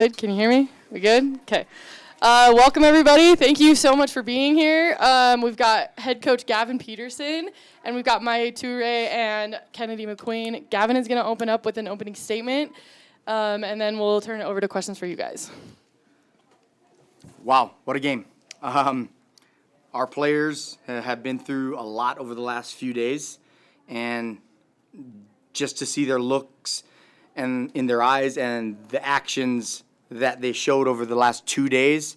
Good. Can you hear me? We good? Okay. Welcome, everybody. Thank you so much for being here. We've got head coach Gavin Peterson, and we've got Maya Toure and Kennedy McQueen. Gavin is going to open up with an opening statement, and then we'll turn it over to questions for you guys. Wow, what a game. Our players have been through a lot over the last few days, and just to see their looks and in their eyes and the actions that they showed over the last 2 days,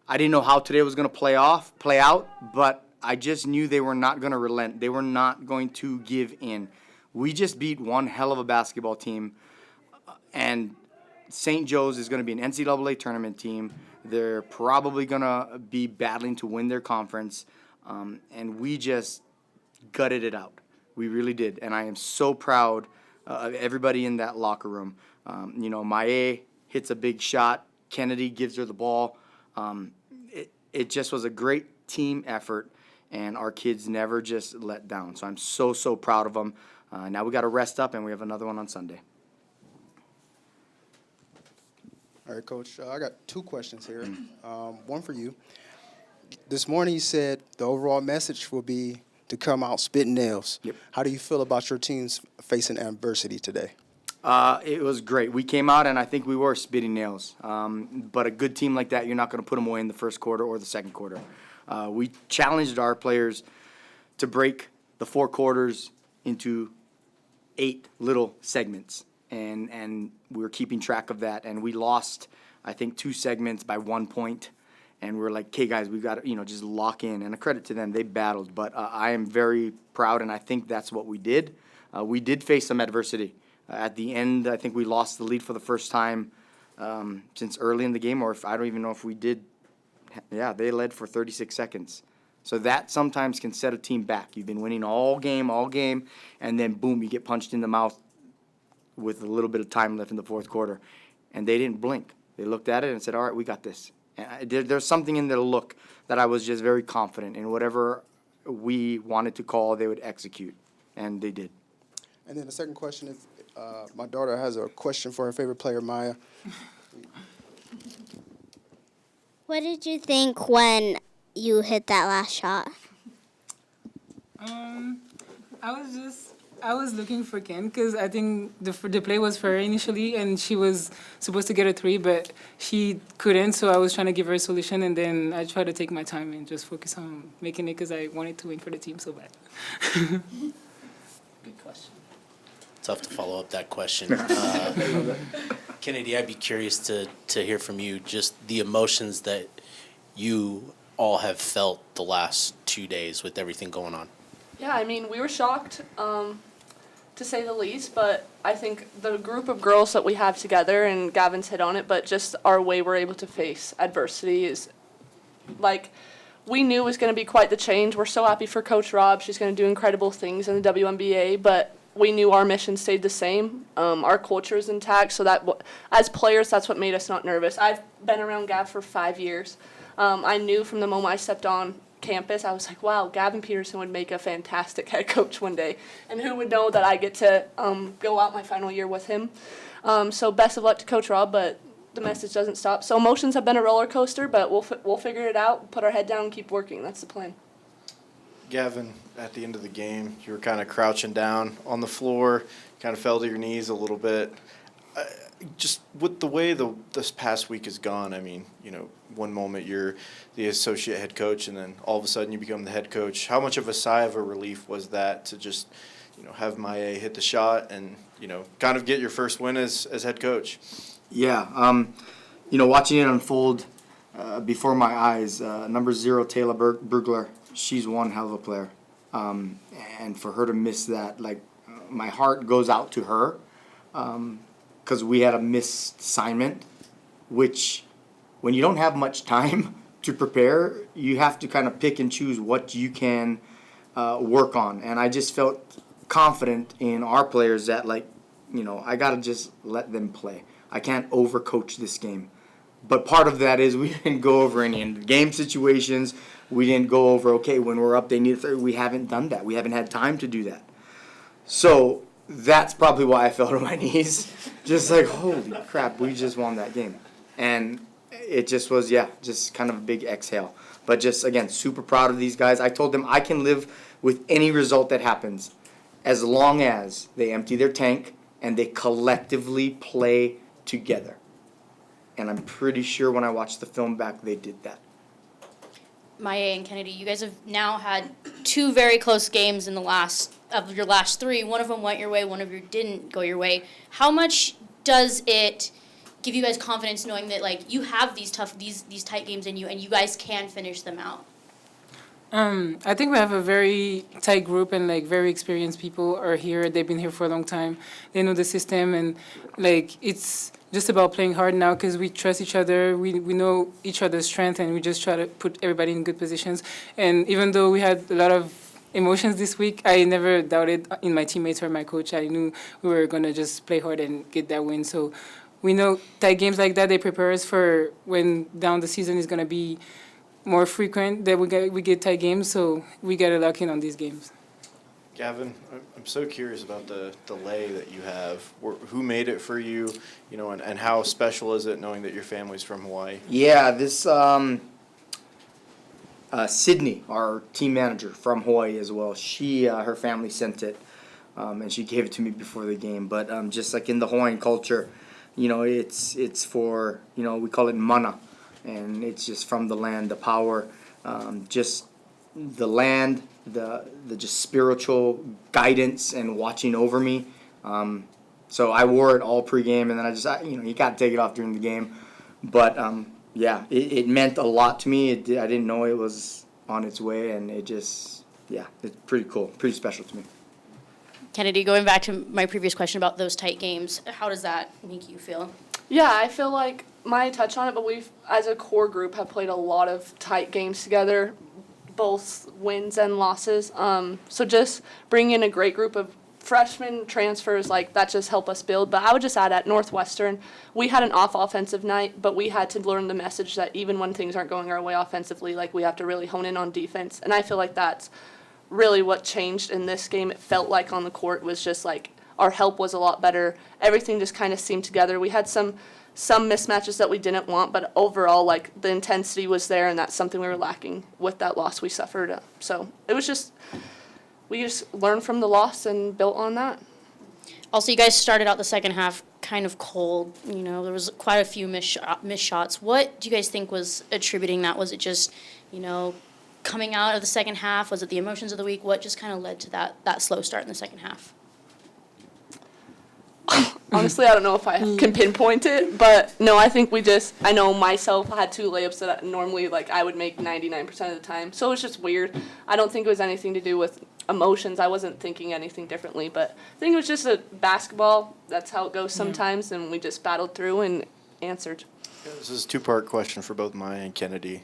I didn't know how today was going to play out, but I just knew they were not going to relent. They were not going to give in. We just beat one hell of a basketball team, and St. Joe's is going to be an NCAA tournament team. They're probably going to be battling to win their conference, and we just gutted it out. We really did, and I am so proud of everybody in that locker room. Maya hits a big shot. Kennedy gives her the ball. It just was a great team effort, and our kids never just let down. So I'm so proud of them. Now we got to rest up, and we have another one on Sunday. All right, Coach, I got two questions here. One for you. This morning you said the overall message will be to come out spitting nails. Yep. How do you feel about your teams facing adversity today? It was great. We came out, and I think we were spitting nails. But a good team like that, you're not going to put them away in the first quarter or the second quarter. We challenged our players to break the 4 quarters into 8 little segments. And we were keeping track of that. And we lost, I think, 2 segments by 1 point. And we were like, okay, guys, we've got to, just lock in. And a credit to them, they battled. But I am very proud, and I think that's what we did. We did face some adversity. At the end, I think we lost the lead for the first time since early in the game, or I don't even know if we did. Yeah, they led for 36 seconds. So that sometimes can set a team back. You've been winning all game, and then boom, you get punched in the mouth with a little bit of time left in the fourth quarter. And they didn't blink. They looked at it and said, all right, we got this. And there's something in their look that I was just very confident in. Whatever we wanted to call, they would execute, and they did. And then the second question is, my daughter has a question for her favorite player, Maya. What did you think when you hit that last shot? I was looking for Ken because I think the play was for her initially, and she was supposed to get a 3, but she couldn't, so I was trying to give her a solution, and then I tried to take my time and just focus on making it because I wanted to win for the team so bad. Good question. Tough to follow up that question. Kennedy, I'd be curious to hear from you just the emotions that you all have felt the last 2 days with everything going on. Yeah, I mean, we were shocked, to say the least, but I think the group of girls that we have together, and Gavin's hit on it, but just our way we're able to face adversity is, like, we knew it was going to be quite the change. We're so happy for Coach Rob. She's going to do incredible things in the WNBA, but we knew our mission stayed the same. Our culture is intact, so that as players, that's what made us not nervous. I've been around Gav for 5 years. I knew from the moment I stepped on campus, I was like, wow, Gavin Peterson would make a fantastic head coach one day. And who would know that I get to go out my final year with him. So best of luck to Coach Rob, but the message doesn't stop. So emotions have been a roller coaster, but we'll figure it out, put our head down, and keep working. That's the plan. Gavin, at the end of the game, you were kind of crouching down on the floor, kind of fell to your knees a little bit. Just with the way this past week has gone, I mean, one moment you're the associate head coach, and then all of a sudden you become the head coach. How much of a sigh of a relief was that to just, have Maya hit the shot and, kind of get your first win as head coach? Yeah, watching it unfold before my eyes, number 0, Taylor Bergler, she's one hell of a player. And for her to miss that, my heart goes out to her because we had a missed assignment, which when you don't have much time to prepare, you have to kind of pick and choose what you can work on. And I just felt confident in our players that, I got to just let them play. I can't overcoach this game. But part of that is we didn't go over any game situations. We didn't go over, okay, when we're up, they need a third. We haven't done that. We haven't had time to do that. So that's probably why I fell to my knees. Just like, holy crap, we just won that game. And it just was, just kind of a big exhale. But just, again, super proud of these guys. I told them I can live with any result that happens as long as they empty their tank and they collectively play together. And I'm pretty sure when I watched the film back, they did that. Maya and Kennedy, you guys have now had 2 very close games in the last 3. One of them went your way, one of you didn't go your way. How much does it give you guys confidence knowing that like you have these tight games in you and you guys can finish them out? I think we have a very tight group and like very experienced people are here. They've been here for a long time. They know the system and like it's just about playing hard now because we trust each other. We know each other's strength and we just try to put everybody in good positions. And even though we had a lot of emotions this week, I never doubted in my teammates or my coach. I knew we were going to just play hard and get that win. So we know tight games like that, they prepare us for when down the season is going to be more frequent that we get tight games, so we got to lock in on these games. Gavin, I'm so curious about the delay that you have. Who made it for you, and how special is it knowing that your family's from Hawaii? Yeah, this Sydney, our team manager from Hawaii as well, her family sent it, and she gave it to me before the game. But just like in the Hawaiian culture, it's for, we call it mana. And it's just from the land, the power, just the land, the just spiritual guidance and watching over me. So I wore it all pregame, and then you got to take it off during the game. But it meant a lot to me. I didn't know it was on its way, and it's pretty cool, pretty special to me. Kennedy, going back to my previous question about those tight games, how does that make you feel? Yeah, I feel like Maya touched on it, but we've, as a core group, have played a lot of tight games together, both wins and losses. So just bringing in a great group of freshmen transfers, like that just help us build. But I would just add at Northwestern, we had an off offensive night, but we had to learn the message that even when things aren't going our way offensively, like we have to really hone in on defense. And I feel like that's really what changed in this game. It felt like on the court was just like our help was a lot better. Everything just kind of seemed together. We had some mismatches that we didn't want, but overall, like, the intensity was there, and that's something we were lacking with that loss we suffered. So it was just, we just learned from the loss and built on that. Also, you guys started out the second half kind of cold. There was quite a few missed shots. What do you guys think was attributing that? Was it just, coming out of the second half? Was it the emotions of the week? What just kind of led to that slow start in the second half? Honestly, I don't know if I can pinpoint it, but no, I think I know myself, I had 2 layups that normally, like, I would make 99% of the time. So it was just weird. I don't think it was anything to do with emotions. I wasn't thinking anything differently, but I think it was just a basketball. That's how it goes sometimes, and we just battled through and answered. Yeah, this is a 2-part question for both Maya and Kennedy.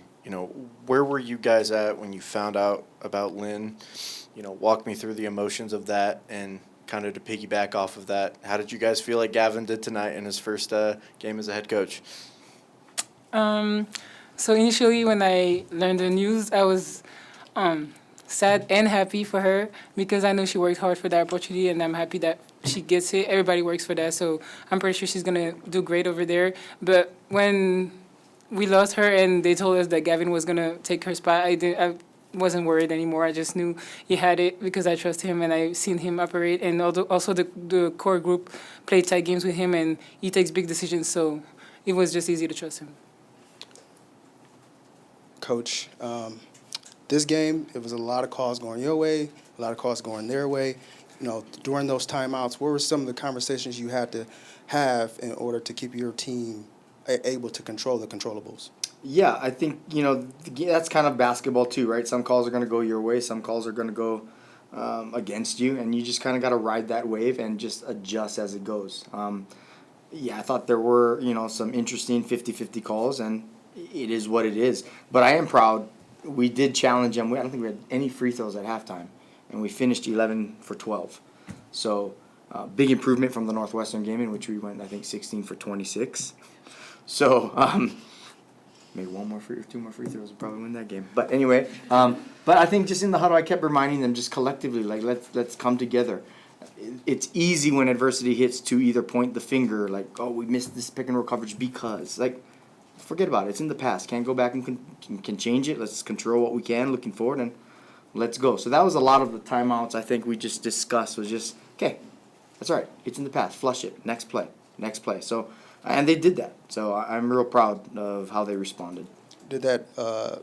Where were you guys at when you found out about Lynn? Walk me through the emotions of that, and kind of to piggyback off of that, how did you guys feel like Gavin did tonight in his first game as a head coach? So initially when I learned the news, I was sad and happy for her because I know she worked hard for that opportunity, and I'm happy that she gets it. Everybody works for that, so I'm pretty sure she's going to do great over there. But when we lost her and they told us that Gavin was going to take her spot, I wasn't worried anymore. I just knew he had it because I trust him and I seen him operate. And also the core group played tight games with him, and he takes big decisions, so it was just easy to trust him. Coach, this game, it was a lot of calls going your way, a lot of calls going their way. During those timeouts, what were some of the conversations you had to have in order to keep your team able to control the controllables? Yeah, I think, that's kind of basketball too, right? Some calls are going to go your way, some calls are going to go against you, and you just kind of got to ride that wave and just adjust as it goes. I thought there were, some interesting 50-50 calls, and it is what it is. But I am proud. We did challenge them. I don't think we had any free throws at halftime, and we finished 11 for 12. So big improvement from the Northwestern game in which we went, I think, 16 for 26. So maybe 2 more free throws would probably win that game. But anyway, but I think just in the huddle, I kept reminding them just collectively, like, let's come together. It's easy when adversity hits to either point the finger, like, oh, we missed this pick and roll coverage because, like, forget about it. It's in the past. Can't go back and can change it. Let's control what we can looking forward and let's go. So that was a lot of the timeouts I think we just discussed was just, okay, that's all right. It's in the past. Flush it. Next play. Next play. So, and they did that. So I'm real proud of how they responded. Did that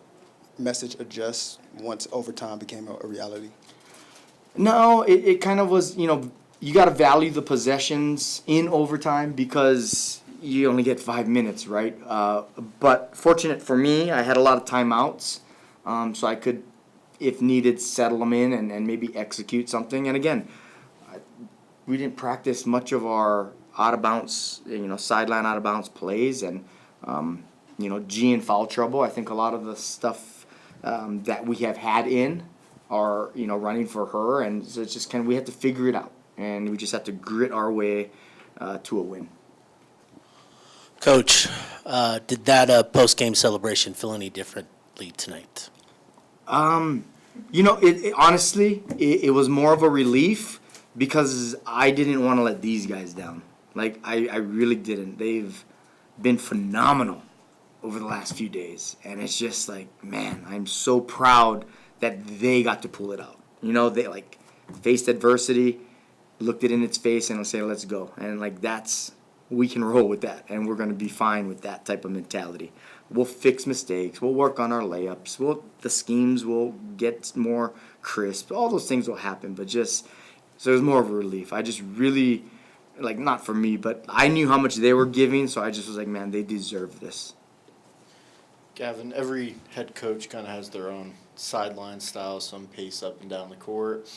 message adjust once overtime became a reality? No, it kind of was, you got to value the possessions in overtime because you only get 5 minutes, right? But fortunate for me, I had a lot of timeouts, so I could, if needed, settle them in and maybe execute something. And again, we didn't practice much of our out of bounds, sideline out of bounds plays, and G in foul trouble. I think a lot of the stuff that we have had in are running for her, and so it's just we have to figure it out, and we just have to grit our way to a win. Coach, did that post-game celebration feel any differently tonight? Honestly, it was more of a relief because I didn't want to let these guys down. Like, I really didn't. They've been phenomenal over the last few days. And it's just like, man, I'm so proud that they got to pull it out. They, faced adversity, looked it in its face, and say, let's go. And, we can roll with that. And we're going to be fine with that type of mentality. We'll fix mistakes. We'll work on our layups. The schemes will get more crisp. All those things will happen. But so it was more of a relief. I just really, not for me, but I knew how much they were giving, so I just was like, man, they deserve this. Gavin, every head coach kind of has their own sideline style, some pace up and down the court.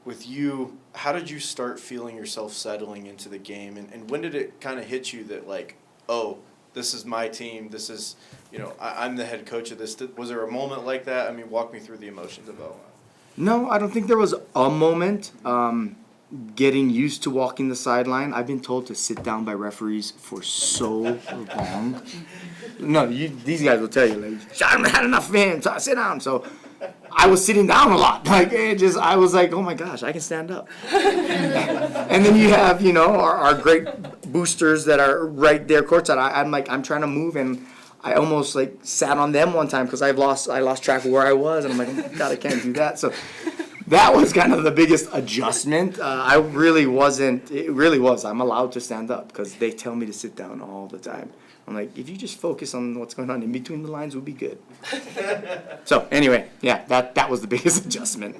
With you, how did you start feeling yourself settling into the game? And when did it kind of hit you that, this is my team, this is, I'm the head coach of this? Was there a moment like that? I mean, walk me through the emotions of that. No, I don't think there was a moment. Getting used to walking the sideline. I've been told to sit down by referees for so long. No, these guys will tell you, I haven't had enough fans, sit down. So I was sitting down a lot. I was like, oh my gosh, I can stand up. And then you have, our great boosters that are right there courtside. I'm trying to move, and I almost sat on them one time because I lost track of where I was, and I'm like, oh my God, I can't do that. So that was kind of the biggest adjustment. It really was. I'm allowed to stand up because they tell me to sit down all the time. I'm like, if you just focus on what's going on in between the lines, we'll be good. So anyway, yeah, that was the biggest adjustment.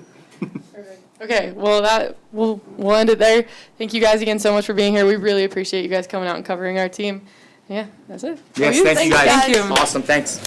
Okay, well, we'll end it there. Thank you guys again so much for being here. We really appreciate you guys coming out and covering our team. Yeah, that's it. Yes, thank you guys. Thank you. Awesome, thanks.